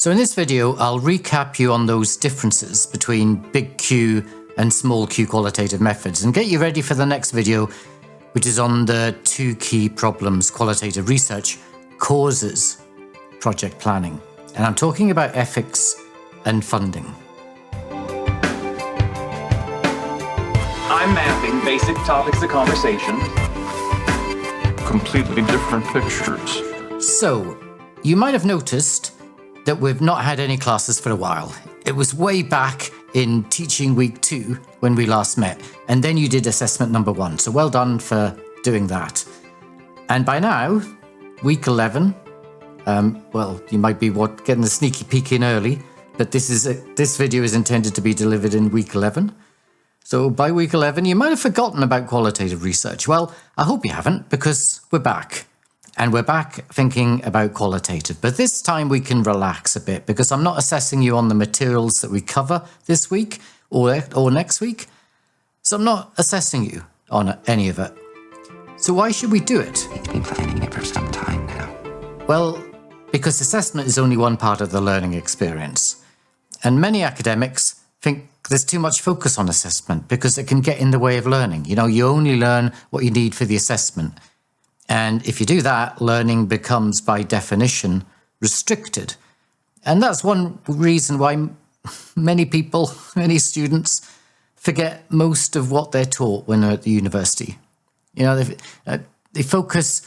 So in this video, I'll recap you on those differences between big Q and small q qualitative methods and get you ready for the next video, which is on the two key problems qualitative research causes project planning. And I'm talking about ethics and funding. I'm mapping basic topics of conversation. Completely different pictures. So, you might have noticed that we've not had any classes for a while. It was way back in teaching week 2 when we last met, and then you did assessment number 1. So well done for doing that. And by now, week 11, you might be getting a sneaky peek in early, but this video is intended to be delivered in week 11. So by week 11, you might have forgotten about qualitative research. Well, I hope you haven't, because we're back. And we're back thinking about qualitative. But this time we can relax a bit, because I'm not assessing you on the materials that we cover this week or next week. So I'm not assessing you on any of it. So why should we do it? We've been planning it for some time now. Well, because assessment is only one part of the learning experience. And many academics think there's too much focus on assessment because it can get in the way of learning. You know, you only learn what you need for the assessment. And if you do that, learning becomes, by definition, restricted. And that's one reason why many students, forget most of what they're taught when they're at the university. You know, they focus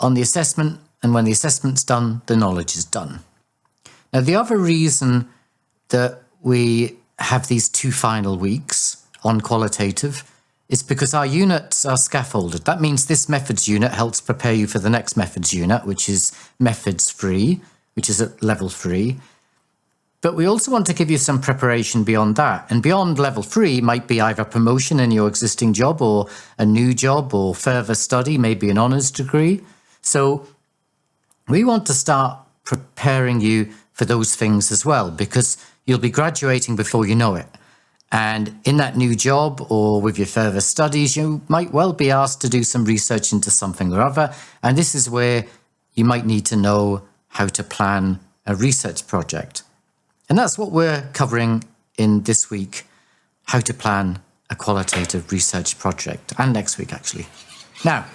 on the assessment, and when the assessment's done, the knowledge is done. Now, the other reason that we have these 2 final weeks on qualitative is because our units are scaffolded. That means this methods unit helps prepare you for the next methods unit, which is methods 3, which is at level 3. But we also want to give you some preparation beyond that. And beyond level 3 might be either promotion in your existing job or a new job or further study, maybe an honours degree. So we want to start preparing you for those things as well, because you'll be graduating before you know it. And in that new job or with your further studies, you might well be asked to do some research into something or other. And this is where you might need to know how to plan a research project. And that's what we're covering in this week, how to plan a qualitative research project, and next week, actually. Now,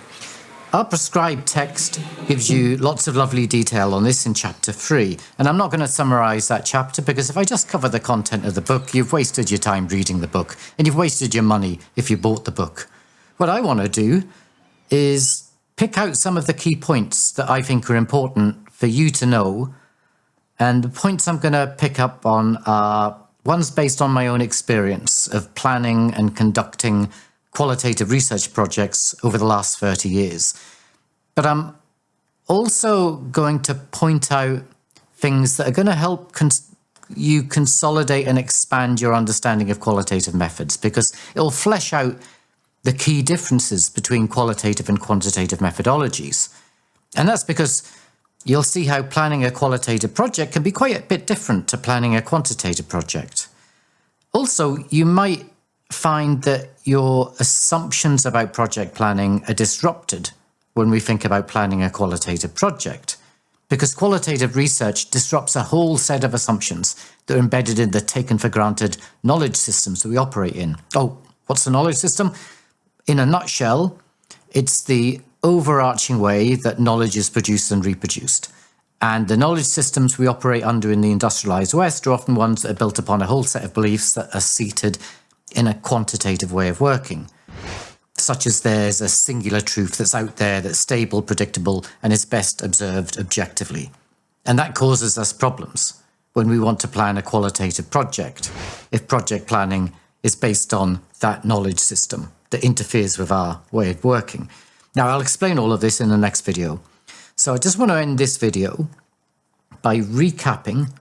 our prescribed text gives you lots of lovely detail on this in chapter 3. And I'm not going to summarize that chapter, because if I just cover the content of the book, you've wasted your time reading the book, and you've wasted your money if you bought the book. What I want to do is pick out some of the key points that I think are important for you to know. And the points I'm going to pick up on are ones based on my own experience of planning and conducting qualitative research projects over the last 30 years. But I'm also going to point out things that are going to help you consolidate and expand your understanding of qualitative methods, because it'll flesh out the key differences between qualitative and quantitative methodologies. And that's because you'll see how planning a qualitative project can be quite a bit different to planning a quantitative project. Also, you might find that your assumptions about project planning are disrupted when we think about planning a qualitative project, because qualitative research disrupts a whole set of assumptions that are embedded in the taken for granted knowledge systems that we operate in. Oh, what's the knowledge system? In a nutshell, it's the overarching way that knowledge is produced and reproduced. And the knowledge systems we operate under in the industrialized West are often ones that are built upon a whole set of beliefs that are seated in a quantitative way of working, such as there's a singular truth that's out there that's stable, predictable, and is best observed objectively. And that causes us problems when we want to plan a qualitative project, if project planning is based on that knowledge system that interferes with our way of working. Now, I'll explain all of this in the next video. So I just want to end this video by recapping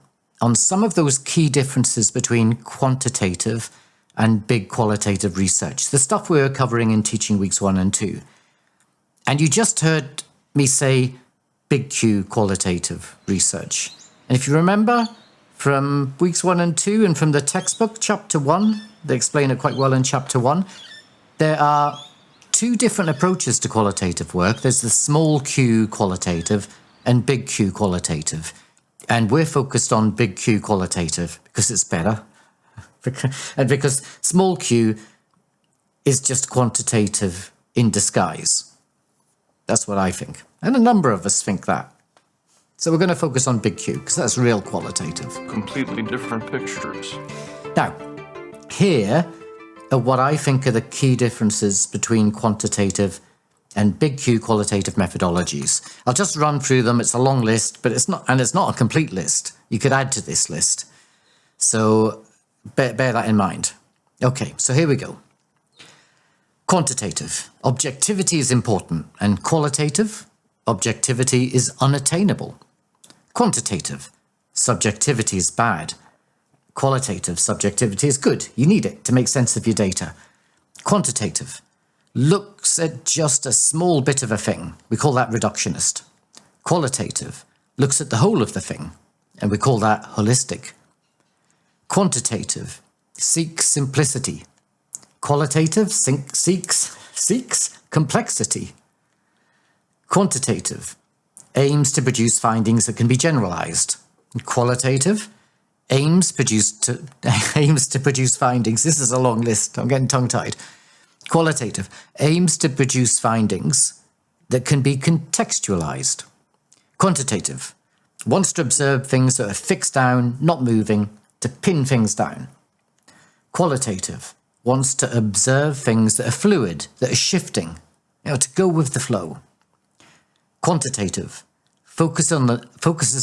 on some of those key differences between quantitative and big qualitative research, the stuff we were covering in teaching weeks 1 and 2. And you just heard me say big Q qualitative research. And if you remember from weeks 1 and 2 and from the textbook, chapter 1, they explain it quite well in chapter 1, there are 2 different approaches to qualitative work. There's the small Q qualitative and big Q qualitative. And we're focused on big Q qualitative because it's better. And because small q is just quantitative in disguise. That's what I think. And a number of us think that. So we're going to focus on big Q because that's real qualitative. Completely different pictures. Now, here are what I think are the key differences between quantitative and big Q qualitative methodologies. I'll just run through them. It's a long list, but it's not a complete list. You could add to this list. So bear that in mind. Okay, so here we go. Quantitative. Objectivity is important, and qualitative. Objectivity is unattainable. Quantitative. Subjectivity is bad. Qualitative. Subjectivity is good. You need it to make sense of your data. Quantitative. Looks at just a small bit of a thing. We call that reductionist. Qualitative. Looks at the whole of the thing, and we call that holistic. Quantitative. Seeks simplicity. Qualitative seeks complexity. Quantitative aims to produce findings that can be generalized. Qualitative aims to produce findings. This is a long list. I'm getting tongue-tied. Qualitative aims to produce findings that can be contextualized. Quantitative wants to observe things that are fixed down, not moving, to pin things down. Qualitative wants to observe things that are fluid, that are shifting, to go with the flow. Quantitative focuses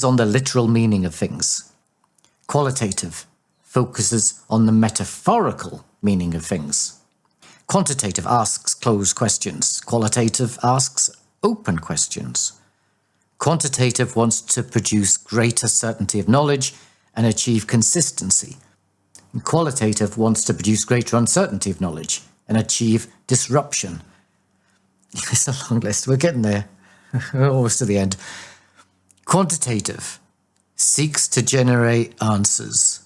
on the literal meaning of things. Qualitative focuses on the metaphorical meaning of things. Quantitative asks closed questions. Qualitative asks open questions. Quantitative wants to produce greater certainty of knowledge and achieve consistency. And qualitative wants to produce greater uncertainty of knowledge and achieve disruption. It's a long list. We're getting there. We're almost to the end. Quantitative seeks to generate answers.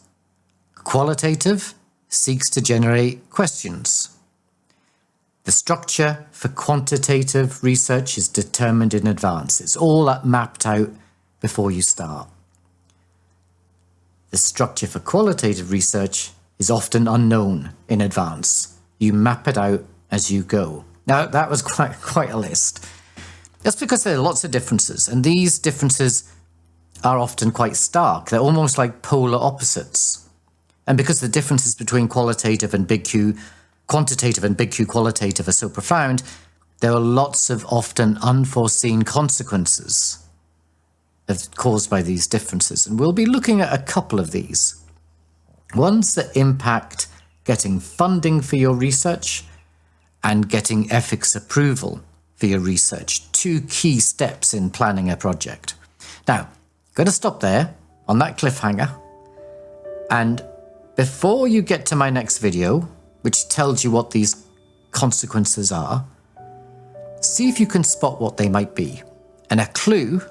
Qualitative seeks to generate questions. The structure for quantitative research is determined in advance. It's all mapped out before you start. The structure for qualitative research is often unknown in advance. You map it out as you go. Now, that was quite a list. That's because there are lots of differences, and these differences are often quite stark. They're almost like polar opposites. And because the differences between quantitative and big Q qualitative are so profound, there are lots of often unforeseen consequences caused by these differences. And we'll be looking at a couple of these. Ones that impact getting funding for your research and getting ethics approval for your research. Two key steps in planning a project. Now, I'm going to stop there on that cliffhanger. And before you get to my next video, which tells you what these consequences are, see if you can spot what they might be. And a clue,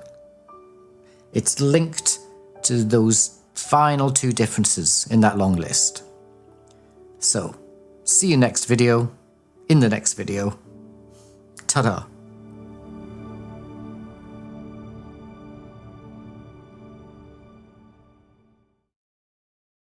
it's linked to those final two differences in that long list. So, see you in the next video. Ta-da.